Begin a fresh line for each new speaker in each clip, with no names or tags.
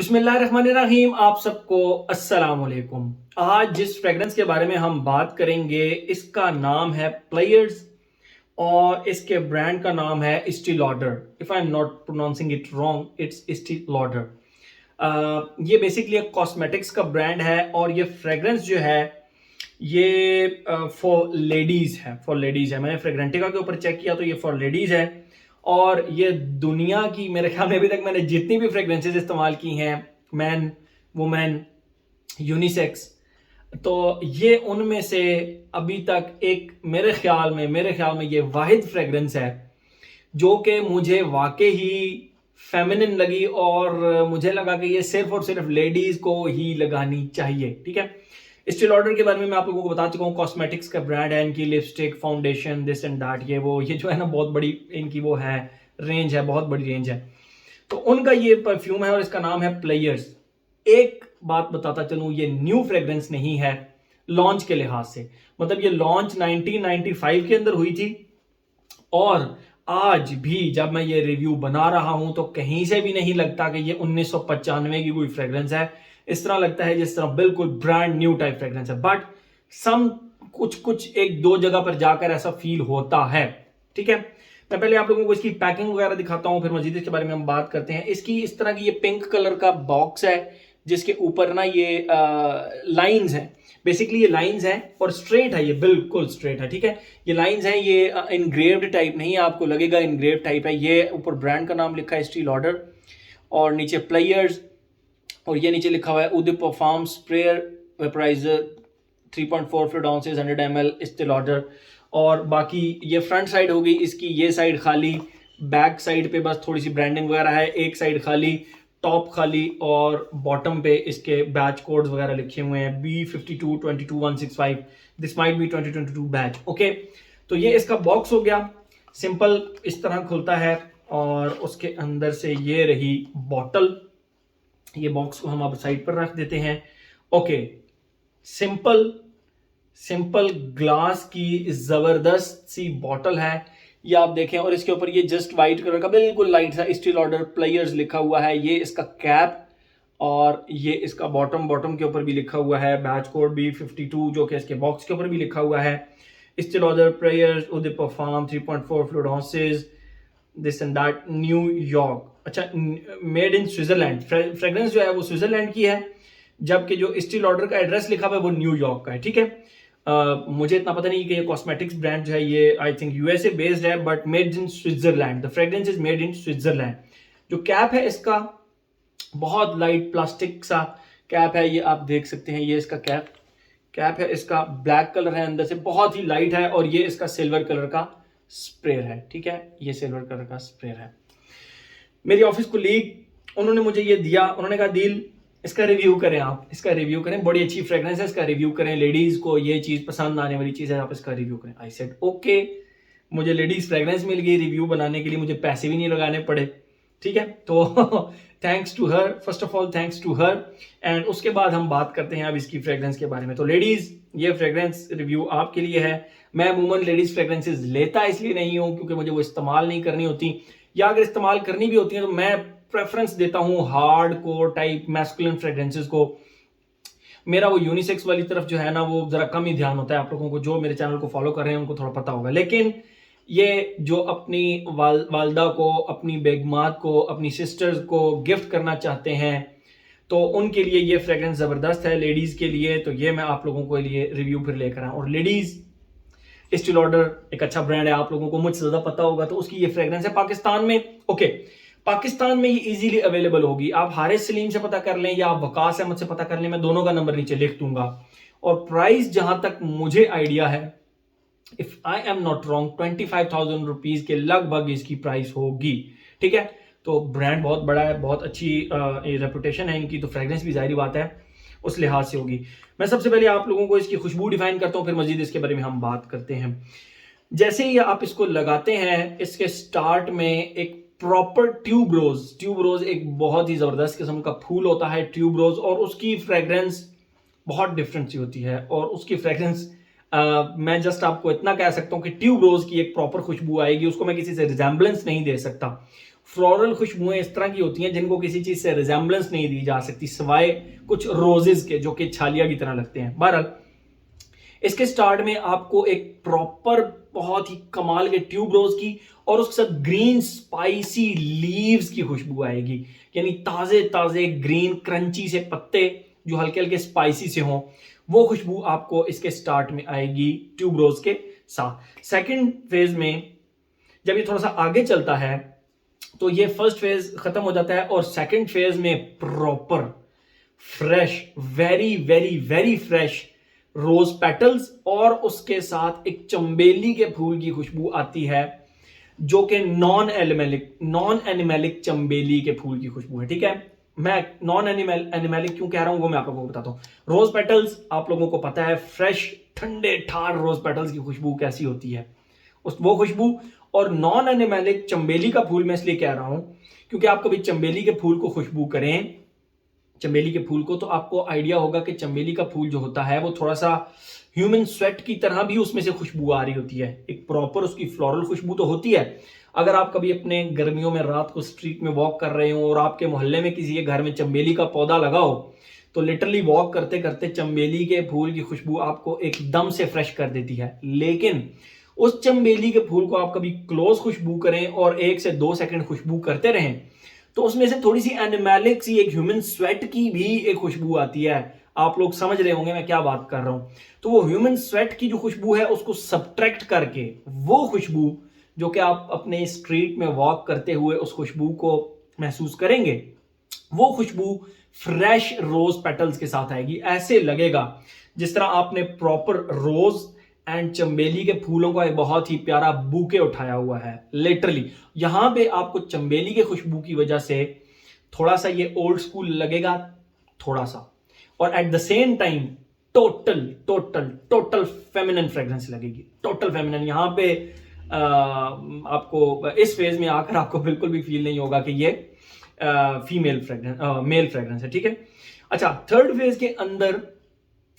बिस्मिल्लाहिर्रहमानिर्रहीम। आप सबको अस्सलाम वालेकुम। आज जिस फ्रेग्रेंस के बारे में हम बात करेंगे इसका नाम है प्लेयर्स और इसके ब्रांड का नाम है स्टी Lauder. If I am not pronouncing it wrong, it's स्टी लॉडर। ये बेसिकली एक कॉस्मेटिक्स का ब्रांड है और ये फ्रेग्रेंस जो है ये फॉर लेडीज है। मैंने फ्रेग्रेंटिका के ऊपर चेक किया तो ये फॉर लेडीज है और ये दुनिया की मेरे ख्याल में अभी तक मैंने जितनी भी फ्रेग्रेंसेस इस्तेमाल की हैं, मैन, वुमेन, यूनिसेक्स, तो ये उनमें से अभी तक एक मेरे ख्याल में ये वाहिद फ्रेग्रेंस है जो कि मुझे वाकई ही फेमिनिन लगी और मुझे लगा कि ये सिर्फ और सिर्फ लेडीज को ही लगानी चाहिए। ठीक है, स्टील ऑर्डर के बारे में मैं आप लोगों को बता चुका हूँ। कॉस्मेटिक्स का ब्रांड है, इनकी lipstick, foundation, this and that, ये जो है ना बहुत बड़ी इनकी वो है रेंज है, बहुत बड़ी रेंज है। तो उनका ये परफ्यूम है और इसका नाम है प्लेयर्स। एक बात बताता चलूं, ये न्यू फ्रेग्रेंस नहीं है लॉन्च के लिहाज से। मतलब ये लॉन्च 1995 के अंदर हुई थी और आज भी जब मैं ये रिव्यू बना रहा हूं तो कहीं से भी नहीं लगता कि ये 1995 की कोई फ्रेग्रेंस है। इस तरह लगता है जिस तरह बिल्कुल ब्रांड न्यू टाइप फ्रेग्रेंस है। बट सम कुछ एक दो जगह पर जाकर ऐसा फील होता है। ठीक है, मैं पहले आप लोगों को इसकी पैकिंग वगैरह दिखाता हूं, फिर मजीद इसके बारे में हम बात करते हैं। इसकी इस तरह की ये पिंक कलर का बॉक्स है जिसके ऊपर ना ये लाइंस हैं। बेसिकली ये लाइंस हैं और स्ट्रेट है, ये बिल्कुल स्ट्रेट है। ठीक है, ये लाइंस हैं, ये इनग्रेव्ड टाइप नहीं है, आपको लगेगा इनग्रेव्ड टाइप है। ये ऊपर ब्रांड का नाम लिखा है स्टील ऑर्डर और नीचे प्लेयर्स और ये नीचे लिखा हुआ है Uday perfume sprayer vaporiser 3.4 fluid ounces 100 ml steel order. और बाकी ये फ्रंट साइड हो गई इसकी, ये साइड खाली, बैक साइड पे बस थोड़ी सी ब्रांडिंग वगैरह है, एक साइड खाली, टॉप खाली और बॉटम पे इसके बैच कोड्स वगैरह लिखे हुए हैं B52 22 165, this might be 2022 batch. Okay, तो ये इसका बॉक्स हो गया, सिंपल इस तरह खुलता है और उसके अंदर से ये रही बॉटल। ये बॉक्स को हम अब साइड पर रख देते हैं। ओके, सिंपल ग्लास की जबरदस्त सी बॉटल है ये, आप देखें। और इसके ऊपर ये जस्ट वाइट कलर का बिल्कुल लाइट सा स्टील ऑर्डर प्लेयर्स लिखा हुआ है। ये इसका कैप और ये इसका बॉटम के ऊपर भी लिखा हुआ है बैच कोड B52 जो कि इसके बॉक्स के ऊपर भी लिखा हुआ है। Steel order players Uday perfume 3.4 fluid ounces this and that New York. अच्छा, मेड इन स्विट्जरलैंड। फ्रेग्रेंस जो है वो स्विट्जरलैंड की है, जबकि जो स्टील ऑर्डर का एड्रेस लिखा हुआ है वो न्यूयॉर्क का है। ठीक है, मुझे इतना पता नहीं कि ये कॉस्मेटिक्स ब्रांड जो है ये आई थिंक यूएसए बेस्ड है, but made in Switzerland. The fragrance is made in Switzerland. जो कैप है इसका बहुत लाइट प्लास्टिक सा कैप है, ये आप देख सकते हैं। ये इसका कैप है, इसका ब्लैक कलर है, अंदर से बहुत ही लाइट है और ये इसका सिल्वर कलर का स्प्रेयर है। ठीक है, ये सिल्वर कलर का स्प्रेयर है। मेरी ऑफिस कोलीग उन्होंने मुझे ये दिया, उन्होंने कहा डील इसका रिव्यू करें, आप इसका रिव्यू करें, बड़ी अच्छी फ्रेग्रेंस है, इसका रिव्यू करें, लेडीज को ये चीज पसंद आने वाली चीज है, आप इसका रिव्यू करें। आई सेड ओके, मुझे लेडीज फ्रेग्रेंस मिल गई, रिव्यू बनाने के लिए मुझे पैसे भी नहीं लगाने पड़े। ठीक है, तो thanks to her, first of all thanks to her. And उसके बाद हम बात करते हैं अब इसकी फ्रेग्रेंस के बारे में। तो लेडीज, ये फ्रेग्रेंस रिव्यू आपके लिए है। मैं अमूमन लेडीज फ्रेग्रेंसेस लेता इसलिए नहीं हूं क्योंकि मुझे वो इस्तेमाल नहीं करनी होती, या अगर इस्तेमाल करनी भी होती है तो मैं प्रेफरेंस देता हूं hard core type masculine fragrances को। मेरा वो यूनिसेक्स वाली तरफ जो है ना वो जरा कम ही ध्यान होता है। आप लोगों को जो मेरे चैनल को फॉलो कर रहे हैं उनको थोड़ा पता होगा। लेकिन ये जो अपनी वालदा को, अपनी बेगमात को, अपनी सिस्टर्स को गिफ्ट करना चाहते हैं तो उनके लिए ये फ्रेग्रेंस जबरदस्त है। लेडीज के लिए तो ये मैं आप लोगों के लिए रिव्यू फिर लेकर आया। और लेडीज स्टील ऑर्डर एक अच्छा ब्रांड है, आप लोगों को मुझसे ज्यादा पता होगा, तो उसकी ये फ्रेग्रेंस है पाकिस्तान में। ओके, पाकिस्तान में ये इजीली अवेलेबल होगी। आप हारिस सलीम से पता कर लें या आप वकास अहमद से पता कर लें, मैं दोनों का नंबर नीचे लिख दूंगा। और प्राइस जहां तक मुझे आइडिया है, if I am not wrong, 25,000 rupees के लगभग इसकी प्राइस होगी। ठीक है, तो ब्रांड बहुत बड़ा है, बहुत अच्छी रेपुटेशन है इनकी, तो फ्रेग्रेंस भी जाहिर बात है उस लिहाज से होगी। मैं सबसे पहले आप लोगों को इसकी खुशबू डिफाइन करता हूं, फिर मजीद इसके बारे में हम बात करते हैं। जैसे ही आप इसको लगाते हैं, इसके स्टार्ट में एक प्रॉपर ट्यूब रोज एक बहुत ही जबरदस्त किस्म का फूल होता है ट्यूब रोज, और उसकी फ्रेग्रेंस बहुत डिफरेंट सी होती है। और उसकी फ्रेग्रेंस मैं जस्ट आपको इतना कह सकता हूं कि ट्यूब रोज की एक प्रॉपर खुशबू आएगी, उसको मैं किसी से रिजेंबलेंस नहीं दे सकता। फ्लोरल खुशबुएं इस तरह की होती हैं जिनको किसी चीज से रिजेंबलेंस नहीं दी जा सकती सिवाय कुछ रोजेस के जो कि छालिया की तरह लगते हैं। बहरहाल इसके स्टार्ट में आपको एक प्रॉपर बहुत ही कमाल के ट्यूब रोज की और उसके साथ ग्रीन स्पाइसी लीव्स की खुशबू आएगी, यानी ताजे ताजे ग्रीन क्रंची से पत्ते जो हल्के हल्के स्पाइसी से हों, वो खुशबू आपको इसके स्टार्ट में आएगी ट्यूब रोज के साथ। सेकंड फेज में जब ये थोड़ा सा आगे चलता है तो ये फर्स्ट फेज खत्म हो जाता है और सेकंड फेज में proper fresh, very very very fresh rose petals और उसके साथ एक चंबेली के फूल की खुशबू आती है जो कि नॉन एनिमेलिक चंबेली के फूल की खुशबू है। ठीक है, मैं नॉन एनिमेलिक क्यों कह रहा हूं वो मैं आपको बताता हूं। रोज पेटल्स आप लोगों को पता है, फ्रेश ठंडे ठार रोज पेटल्स की खुशबू कैसी होती है, उस वो खुशबू। और नॉन एनिमेलिक चंबेली का फूल मैं इसलिए कह रहा हूं क्योंकि आप कभी चंबेली के फूल को खुशबू करें, चंबेली के फूल को, तो आपको आइडिया होगा कि चंबेली का फूल जो होता है वो थोड़ा सा ह्यूमन स्वेट की तरह भी उसमें से खुशबू आ रही होती है। एक प्रॉपर उसकी फ्लोरल खुशबू तो होती है। अगर आप कभी अपने गर्मियों में रात को स्ट्रीट में वॉक कर रहे हो और आपके मोहल्ले में किसी के घर में चंबेली का पौधा लगा हो तो लिटरली वॉक करते करते चंबेली के फूल की खुशबू आपको एकदम से फ्रेश कर देती है। लेकिन उस चंबेली के फूल को आप कभी क्लोज खुशबू करें और 1 से 2 सेकंड खुशबू करते रहें तो उसमें से थोड़ी सी एनिमेलिक सी, एक ह्यूमन स्वेट की भी एक खुशबू आती है। आप लोग समझ रहे होंगे मैं क्या बात कर रहा हूं। तो वो ह्यूमन स्वेट की जो खुशबू है उसको सब्ट्रैक्ट करके वो खुशबू जो कि आप अपने स्ट्रीट में वॉक करते हुए उस खुशबू को महसूस करेंगे, वो खुशबू फ्रेश रोज पेटल्स के साथ आएगी। ऐसे लगेगा जिस तरह आपने प्रॉपर रोज एंड चंबेली के फूलों का एक बहुत ही प्यारा बूके उठाया हुआ है। लिटरली यहां पे आपको चंबेली के खुशबू की वजह से थोड़ा सा ये ओल्ड स्कूल लगेगा, थोड़ा सा, और at the same time total total total feminine fragrance लगेगी, टोटल फेमिनिन। यहां पे आपको इस फेज में आकर आपको बिल्कुल भी फील नहीं होगा कि ये फीमेल फ्रेग्रेंस मेल फ्रेग्रेंस है। ठीक है, अच्छा, थर्ड फेज के अंदर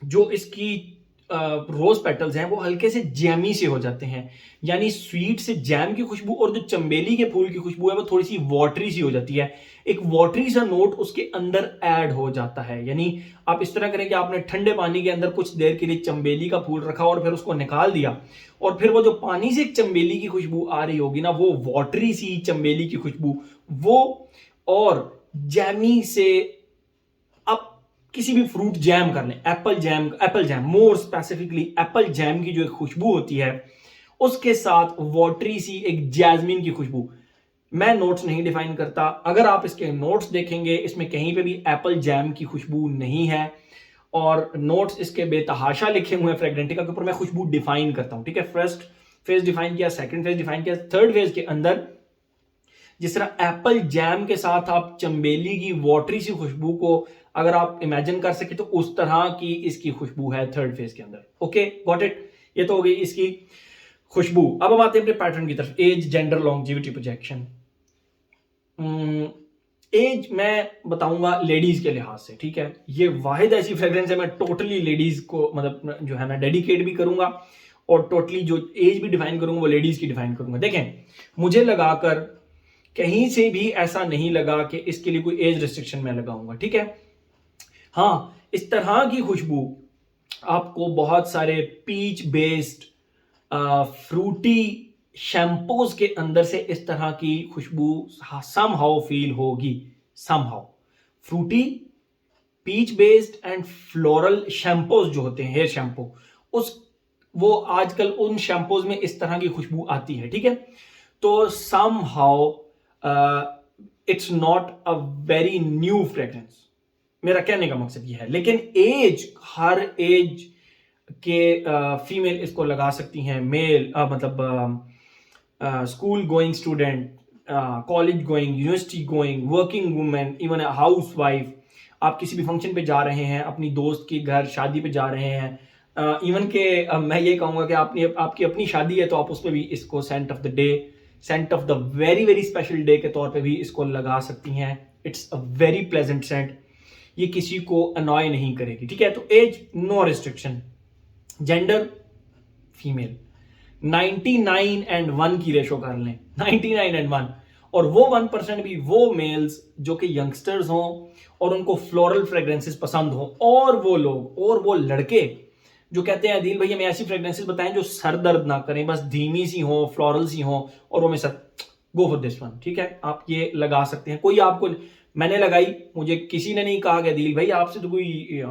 जो इसकी रोज पेटल्स हैं वो हल्के से जैमी से हो जाते हैं, यानी स्वीट से जैम की खुशबू, और जो चंबेली के फूल की खुशबू है वो थोड़ी सी वाटरी सी हो जाती है। एक वाटरी सा नोट उसके अंदर ऐड हो जाता है। यानी आप इस तरह करें कि आपने ठंडे पानी के अंदर कुछ देर के लिए चंबेली का फूल रखा और फिर उसको निकाल दिया और फिर वो जो पानी से चंबेली की खुशबू आ रही होगी ना, वो वाटरी सी चंबेली की खुशबू, वो और जैमी से आप किसी भी फ्रूट जैम कर लें, Apple jam more specifically Apple jam की जो एक खुशबू होती है उसके साथ वाटरी सी एक जैस्मिन की खुशबू। मैं नोट्स नहीं डिफाइन करता, अगर आप इसके नोट्स देखेंगे इसमें कहीं पे भी एप्पल जैम की खुशबू नहीं है और नोट्स इसके बेतहाशा लिखे हुए हैं फ्रेग्रेंटिका के ऊपर। मैं खुशबू डिफाइन करता हूं। ठीक है, फर्स्ट फेज डिफाइन किया, सेकंड फेज डिफाइन किया, थर्ड फेज के अंदर जिस तरह एप्पल जैम के साथ आप चंबेली की वाटरी सी खुशबू को अगर आप इमेजिन कर सके तो उस तरह की इसकी खुशबू है थर्ड फेज के अंदर। ओके, गॉट इट, ये तो हो गई इसकी खुशबू। अब हम आते हैं अपने पैटर्न की तरफ, age, gender, longevity, projection. Age मैं बताऊंगा लेडीज के लिहाज से। ठीक है, ये वाहिद ऐसी फ्रेग्रेंस है मैं टोटली लेडीज को मतलब जो है ना डेडिकेट भी करूंगा और टोटली जो एज भी डिफाइन करूंगा वो लेडीज की डिफाइन करूंगा। देखें, मुझे लगाकर कहीं से भी ऐसा नहीं लगा कि इसके लिए कोई एज रिस्ट्रिक्शन मैं लगाऊंगा। ठीक है, हाँ, इस तरह की खुशबू आपको बहुत सारे पीच बेस्ड फ्रूटी शैम्पूज के अंदर से इस तरह की खुशबू समहाउ फील होगी। Somehow fruity, peach based and floral shampoos जो होते हैं, हेयर शैम्पू, उस वो आजकल उन शैम्पूज में इस तरह की खुशबू आती है। ठीक है, तो somehow it's not a very new fragrance, मेरा कहने का मकसद ये है। लेकिन एज, हर एज के फीमेल इसको लगा सकती हैं, मेल मतलब school going student, college going, university going, working women, even a house wife. आप किसी भी फंक्शन पे जा रहे हैं, अपनी दोस्त के घर शादी पे जा रहे हैं, इवन के मैं ये कहूँगा कि आपकी अपनी शादी है तो आप उस पर भी इसको scent of the day, scent of the very very special day के तौर पे भी इसको लगा सकती हैं। It's a very pleasant scent, ये किसी को अनॉय नहीं करेगी। ठीक है, तो age no restriction, gender female, 99 and 1 की रेशो कर लें, 99 and 1, और वो 1% भी वो मेल्स जो कि यंगस्टर्स हों और उनको फ्लोरल फ्रेग्रेंसेस पसंद हो, और वो लोग और वो लड़के जो कहते हैं अदील भाई हमें ऐसी फ्रेग्रेंसेस बताएं जो सर दर्द ना करें, बस धीमी सी हो, फ्लोरल सी हो, और वो में sir go for this one. ठीक है, आप ये लगा सकते हैं। कोई आपको, मैंने लगाई, मुझे किसी ने नहीं कहा कि अदील भाई आपसे तो कोई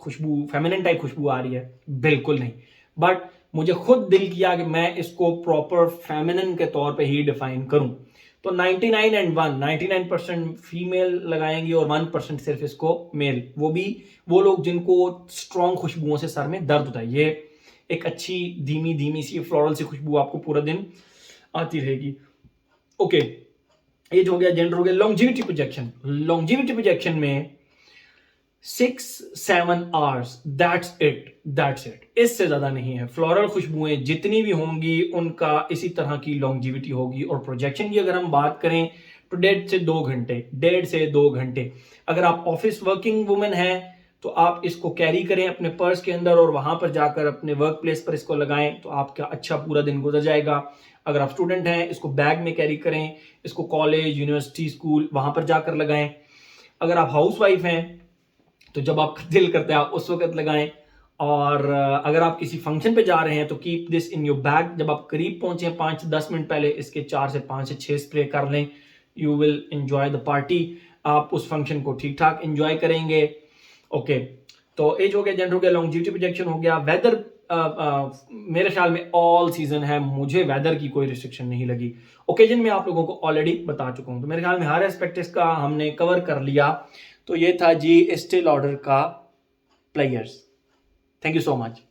खुशबू, फेमिनिन टाइप खुशबू आ रही है, बिल्कुल नहीं। बट मुझे खुद दिल किया कि मैं इसको प्रॉपर फेमिनिन के तौर पे ही डिफाइन करूं। तो 99 एंड 1, 99% फीमेल लगाएंगी और 1% सिर्फ इसको मेल, वो भी वो लोग जिनको स्ट्रॉन्ग खुशबुओं से सर में दर्द होता है। ये एक अच्छी धीमी धीमी सी फ्लोरल सी खुशबू आपको पूरा दिन आती रहेगी। ओके, एज हो गया, जेंडर हो गया। लॉन्जिविटी प्रोजेक्शन, लॉन्जिविटी प्रोजेक्शन में 6-7 आवर्स, दैट्स इट, इससे ज्यादा नहीं है। फ्लोरल खुशबुएं जितनी भी होंगी उनका इसी तरह की लॉन्जिविटी होगी। और प्रोजेक्शन की अगर हम बात करें तो 1.5 से 2 घंटे। अगर आप ऑफिस वर्किंग वुमेन है तो आप इसको कैरी करें अपने पर्स के अंदर और वहां पर जाकर अपने वर्क प्लेस पर इसको लगाएं, तो आपका अच्छा पूरा दिन गुजर जाएगा। अगर आप स्टूडेंट हैं इसको बैग में कैरी करें, इसको कॉलेज, यूनिवर्सिटी, स्कूल वहां पर जाकर लगाएं। अगर आप हाउस वाइफ हैं तो जब आपका दिल करता है आप उस वक्त लगाएं। और अगर आप किसी फंक्शन पे जा रहे हैं तो keep this in your bag. जब आप करीब पहुंचे 5-10 मिनट पहले इसके 4 से 5 से 6 स्प्रे कर लें। You will enjoy the party, आप उस फंक्शन को ठीक ठाक एंजॉय करेंगे। ओके, तो एज हो गया, जेंडर हो गया, लॉन्जिविटी प्रोजेक्शन हो गया। वेदर मेरे ख्याल में ऑल सीजन है, मुझे वेदर की कोई रिस्ट्रिक्शन नहीं लगी। ओकेजन में आप लोगों को ऑलरेडी बता चुका हूं, तो मेरे ख्याल में हर एस्पेक्ट इसका हमने कवर कर लिया। तो ये था जी एस्टे लॉडर का players. Thank you so much.